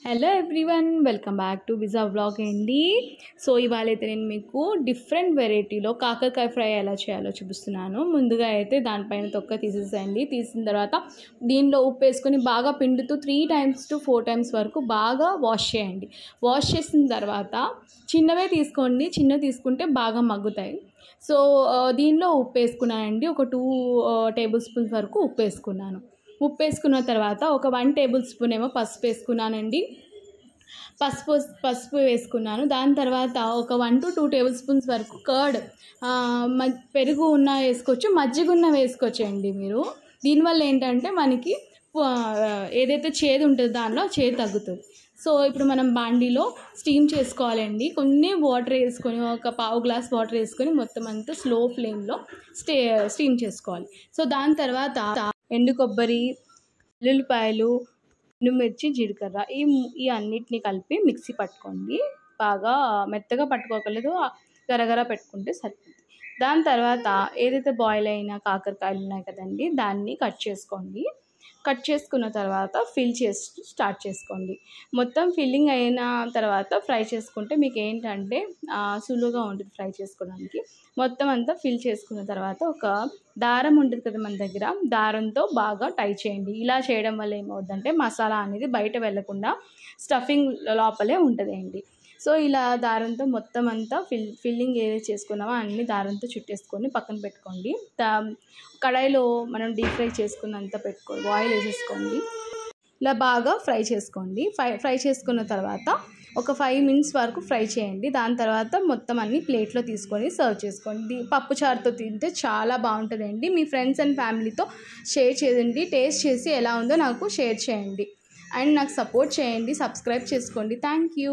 Hello everyone, welcome back to విజా vlog అండి. So ఇవాళ అయితే నేను మీకు డిఫరెంట్ వెరైటీలో కాకరకాయ ఫ్రై ఎలా చేయాలో చూపిస్తున్నాను. ముందుగా అయితే దానిపైన తొక్క తీసేసేయండి. తీసిన తర్వాత దీనిలో ఉప్పు వేసుకొని బాగా పిండుతూ 3 times to 4 times వరకు బాగా వాష్ చేయండి. వాష్ చేసిన తర్వాత చిన్నవే తీసుకోండి, చిన్నవి తీసుకుంటే బాగా మగ్గుతాయి. సో దీనిలో ఉప్పు వేసుకున్నానండి. ఒక 2 tablespoons వరకు ఉప్పు వేసుకున్నాను. ఉప్పు వేసుకున్న తర్వాత ఒక 1 tablespoon ఏమో పసుపు వేసుకున్నానండి. పసుపు వేసుకున్నాను. దాని తర్వాత ఒక 1 to 2 tablespoons వరకు కర్డ్, పెరుగు ఉన్న వేసుకోవచ్చు, మజ్జిగ ఉన్న వేసుకోవచ్చు అండి మీరు. దీనివల్ల ఏంటంటే మనకి ఏదైతే చేదు ఉంటుందో దానిలో చేదు తగ్గుతుంది. సో ఇప్పుడు మనం బాండీలో స్టీమ్ చేసుకోవాలండి. కొన్ని వాటర్ వేసుకొని, ఒక పావు గ్లాస్ వాటర్ వేసుకొని మొత్తం అంతా స్లో ఫ్లేమ్లో స్టీమ్ చేసుకోవాలి. సో దాని తర్వాత ఎండు కొబ్బరి, వెల్లుల్లిపాయలు, ఎండుమిర్చి, జీలకర్ర ఈ అన్నిటిని కలిపి మిక్సీ పట్టుకోండి. బాగా మెత్తగా పట్టుకోకలేదు, గరగర పెట్టుకుంటే సరిపోతుంది. దాని తర్వాత ఏదైతే బాయిల్ అయిన కాకరకాయలు ఉన్నాయి కదండి, దాన్ని కట్ చేసుకోండి. కట్ చేసుకున్న తర్వాత ఫిల్ చేసి స్టార్ట్ చేసుకోండి. మొత్తం ఫిల్లింగ్ అయిన తర్వాత ఫ్రై చేసుకుంటే మీకు ఏంటంటే సులువుగా ఉంటుంది ఫ్రై చేసుకోవడానికి. మొత్తం అంతా ఫిల్ చేసుకున్న తర్వాత ఒక దారం ఉంటుంది కదా మన దగ్గర, దారంతో బాగా టై చేయండి. ఇలా చేయడం వల్ల ఏమవుతుందంటే మసాలా అనేది బయట వెళ్ళకుండా స్టఫింగ్ లోపలే ఉంటుందండి. సో ఇలా దారంతో మొత్తం అంతా ఫిల్లింగ్ ఏదైతే చేసుకున్నామో అన్ని దారంతో చుట్టేసుకొని పక్కన పెట్టుకోండి. కడాయిలో మనం డీప్ ఫ్రై చేసుకున్నంత పెట్టుకోండి, ఆయిల్ వేసేసుకోండి. ఇలా బాగా ఫ్రై చేసుకోండి. ఫ్రై చేసుకున్న తర్వాత ఒక 5 minutes వరకు ఫ్రై చేయండి. దాని తర్వాత మొత్తం అన్ని ప్లేట్లో తీసుకొని సర్వ్ చేసుకోండి. పప్పుచారుతో తింటే చాలా బాగుంటుందండి. మీ ఫ్రెండ్స్ అండ్ ఫ్యామిలీతో షేర్ చేయండి. టేస్ట్ చేసి ఎలా ఉందో నాకు షేర్ చేయండి అండ్ నాకు సపోర్ట్ చేయండి. సబ్స్క్రైబ్ చేసుకోండి. Thank you.